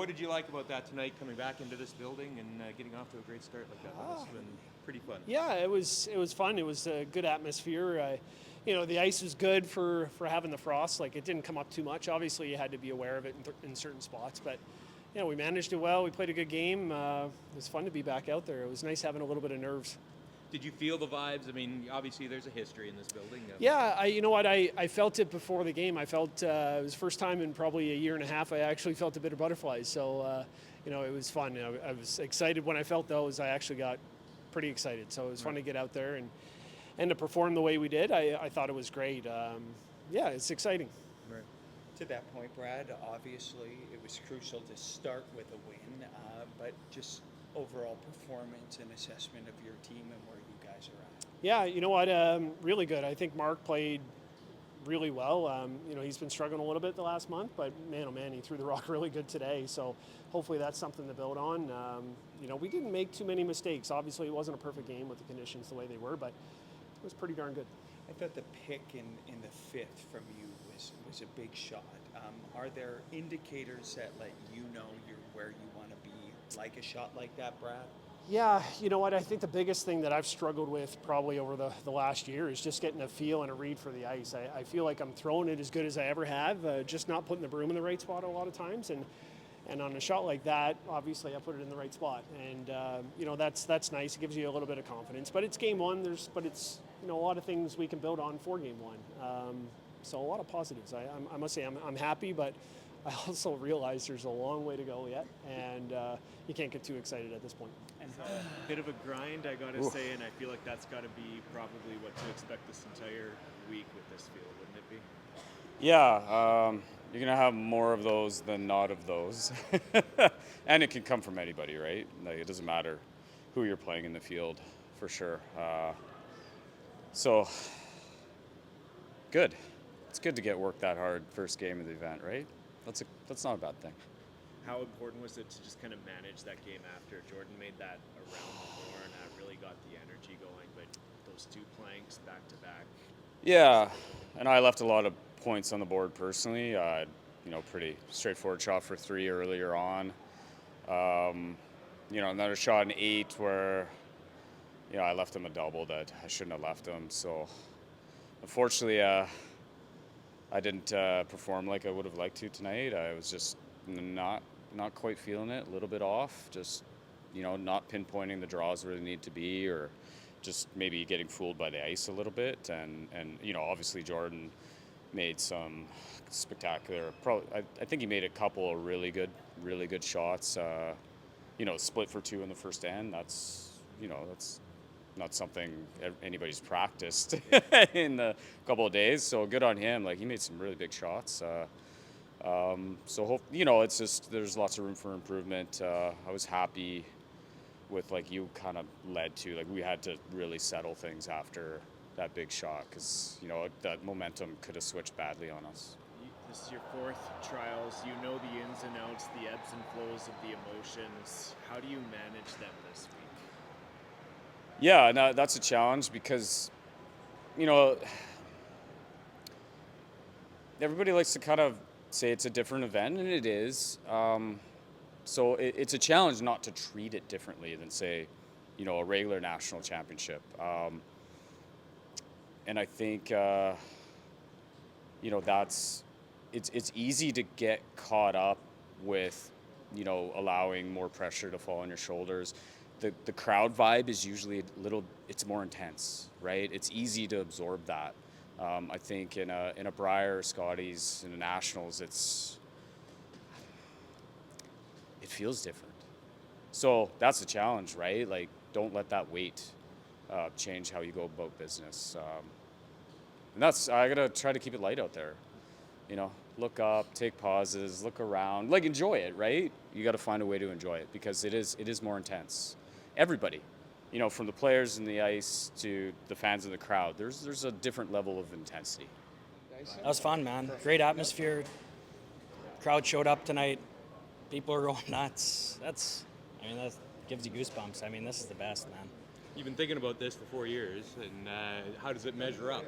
What did you like about that tonight, coming back into this building and getting off to a great start like that? That must have been pretty fun. Yeah, it was fun. It was a good atmosphere. The ice was good for having the frost. Like, it didn't come up too much. Obviously, you had to be aware of it in certain spots, but we managed it well. We played a good game. It was fun to be back out there. It was nice having a little bit of nerves. Did you feel the vibes? I mean, obviously there's a history in this building. Yeah, I felt it before the game. I felt it was the first time in probably a year and a half I actually felt a bit of butterflies. So, it was fun. I was excited when I felt those. I actually got pretty excited. So it was fun to get out there and to perform the way we did. I thought it was great. It's exciting. Right. To that point, Brad, obviously it was crucial to start with a win, but just overall performance and assessment of your team and where you guys are at. Yeah, really good. I think Mark played really well. He's been struggling a little bit the last month, but man, oh man, he threw the rock really good today. So hopefully that's something to build on. We didn't make too many mistakes. Obviously, it wasn't a perfect game with the conditions the way they were, but it was pretty darn good. I thought the pick in the fifth from you was a big shot. Are there indicators that let you know you're where you want to be, like a shot like that, Brad? Yeah, you know what? I think the biggest thing that I've struggled with probably over the last year is just getting a feel and a read for the ice. I feel like I'm throwing it as good as I ever have, just not putting the broom in the right spot a lot of times. And on a shot like that, obviously I put it in the right spot. And, that's nice. It gives you a little bit of confidence. But it's game one, but it's, a lot of things we can build on for game one. So a lot of positives. I must say I'm happy, but I also realize there's a long way to go yet, and you can't get too excited at this point. And a bit of a grind, I gotta say, and I feel like that's gotta be probably what to expect this entire week with this field, wouldn't it be? Yeah, you're gonna have more of those than not of those, and it can come from anybody, right? Like, it doesn't matter who you're playing in the field, for sure. So good. It's good to get worked that hard first game of the event, right? That's not a bad thing. How important was it to just kind of manage that game after? Jordan made that around the horn, really got the energy going, but those two planks back to back. Yeah, and I left a lot of points on the board personally. Pretty straightforward shot for 3 earlier on. Another shot in 8 where, I left him a double that I shouldn't have left him. So, unfortunately, I didn't perform like I would have liked to tonight. I was just not quite feeling it, a little bit off, just, not pinpointing the draws where they need to be, or just maybe getting fooled by the ice a little bit. And obviously Jordan made some spectacular, I think he made a couple of really good shots. Split for 2 in the first end. That's not something anybody's practiced in a couple of days. So good on him. Like, he made some really big shots. It's just, there's lots of room for improvement. I was happy with, like you kind of led to, like, we had to really settle things after that big shot, because, that momentum could have switched badly on us. This is your 4th trials. You know the ins and outs, the ebbs and flows of the emotions. How do you manage them this week? Yeah, no, that's a challenge because, everybody likes to kind of say it's a different event, and it is. So it's a challenge not to treat it differently than, say, a regular national championship. And I think, it's easy to get caught up with, allowing more pressure to fall on your shoulders. The crowd vibe is usually it's more intense, right? It's easy to absorb that. I think in a Brier, Scotties, in the Nationals, it feels different. So that's the challenge, right? Like, don't let that weight change how you go about business. And I gotta try to keep it light out there. Look up, take pauses, look around, like, enjoy it, right? You got to find a way to enjoy it, because it is more intense. Everybody, from the players in the ice to the fans in the crowd, there's a different level of intensity. That was fun, man. Great atmosphere. Crowd showed up tonight. People are going nuts. That gives you goosebumps. This is the best, man. You've been thinking about this for 4 years, and how does it measure up?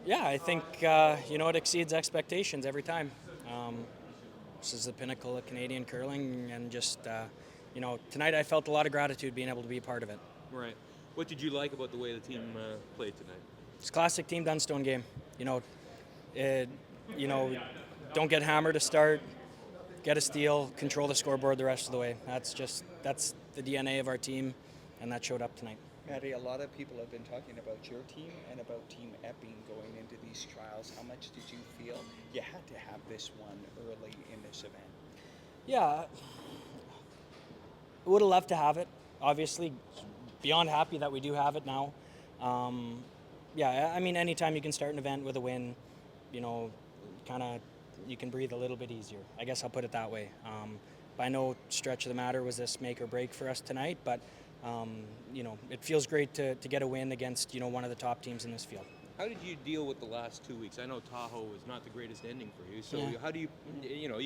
Yeah, I think, it exceeds expectations every time. This is the pinnacle of Canadian curling, and just tonight I felt a lot of gratitude being able to be a part of it. Right. What did you like about the way the team played tonight? It's a classic Team Dunstone game. Don't get hammered to start, get a steal, control the scoreboard the rest of the way. That's the DNA of our team, and that showed up tonight. Maddie, a lot of people have been talking about your team and about Team Epping going into these trials. How much did you feel you had to have this one early in this event? Yeah, I would have loved to have it. Obviously, beyond happy that we do have it now. Anytime you can start an event with a win, you can breathe a little bit easier. I guess I'll put it that way. By no stretch of the matter was this make or break for us tonight, but it feels great to get a win against one of the top teams in this field. How did you deal with the last 2 weeks? I know Tahoe was not the greatest ending for you. So how do you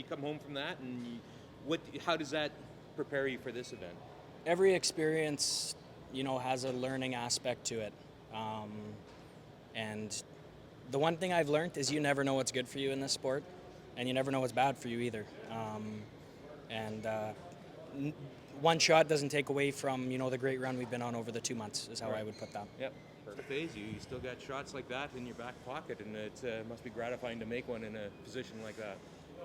come home from that, and how does that prepare you for this event? Every experience, has a learning aspect to it. And the one thing I've learned is you never know what's good for you in this sport, and you never know what's bad for you either. One shot doesn't take away from, the great run we've been on over the 2 months, is how I would put that. Yep. Perfect. Phase you still got shots like that in your back pocket, and it must be gratifying to make one in a position like that.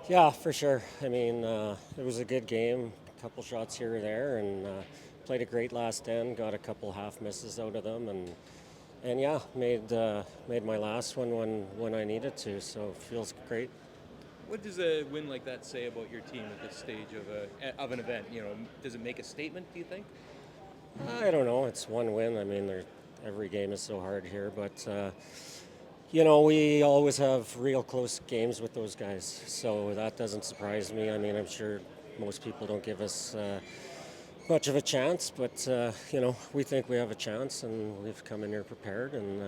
Yeah, for sure. I mean, it was a good game, a couple shots here or there, and played a great last end, got a couple half misses out of them, and made my last one when I needed to, so it feels great. What does a win like that say about your team at this stage of an event? Does it make a statement, do you think? I don't know. It's one win. I mean, every game is so hard here, but we always have real close games with those guys, so that doesn't surprise me. I mean, I'm sure most people don't give us much of a chance, but we think we have a chance, and we've come in here prepared, and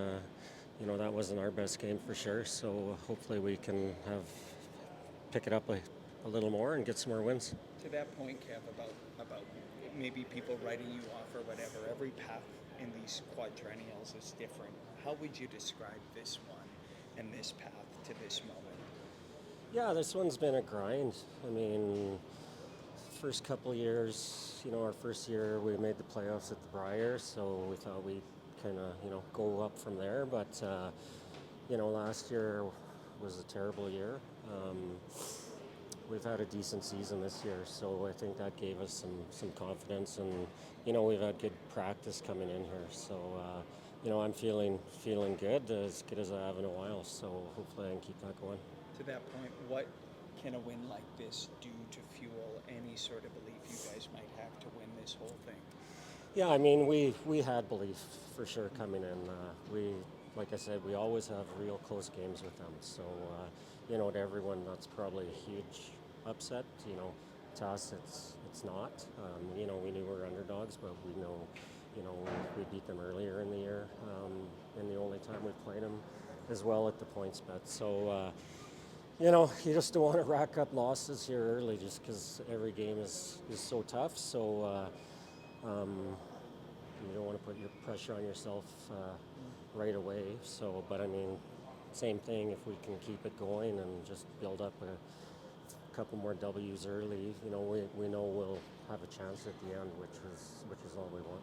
that wasn't our best game for sure. So hopefully we can pick it up a little more and get some more wins. To that point, Kev, about maybe people writing you off or whatever, every path in these quadrennials is different. How would you describe this one and this path to this moment? Yeah, this one's been a grind. I mean, first couple years, our first year we made the playoffs at the Brier, so we thought we'd kind of, go up from there. But, last year was a terrible year. We've had a decent season this year, so I think that gave us some confidence, and we've had good practice coming in here. So I'm feeling good as I have in a while. So hopefully I can keep that going. To that point, what can a win like this do to fuel any sort of belief you guys might have to win this whole thing? Yeah, I mean we had belief for sure coming in. Like I said, we always have real close games with them. So to everyone, that's probably a huge upset. To us, it's not. We knew we were underdogs, but we know, we beat them earlier in the year, and the only time we played them as well at the points bet. So, you just don't want to rack up losses here early, just because every game is so tough. So, you don't want to put your pressure on yourself right away. So, but I mean, same thing, if we can keep it going and just build up a couple more W's early, we know we'll have a chance at the end, which is all we want.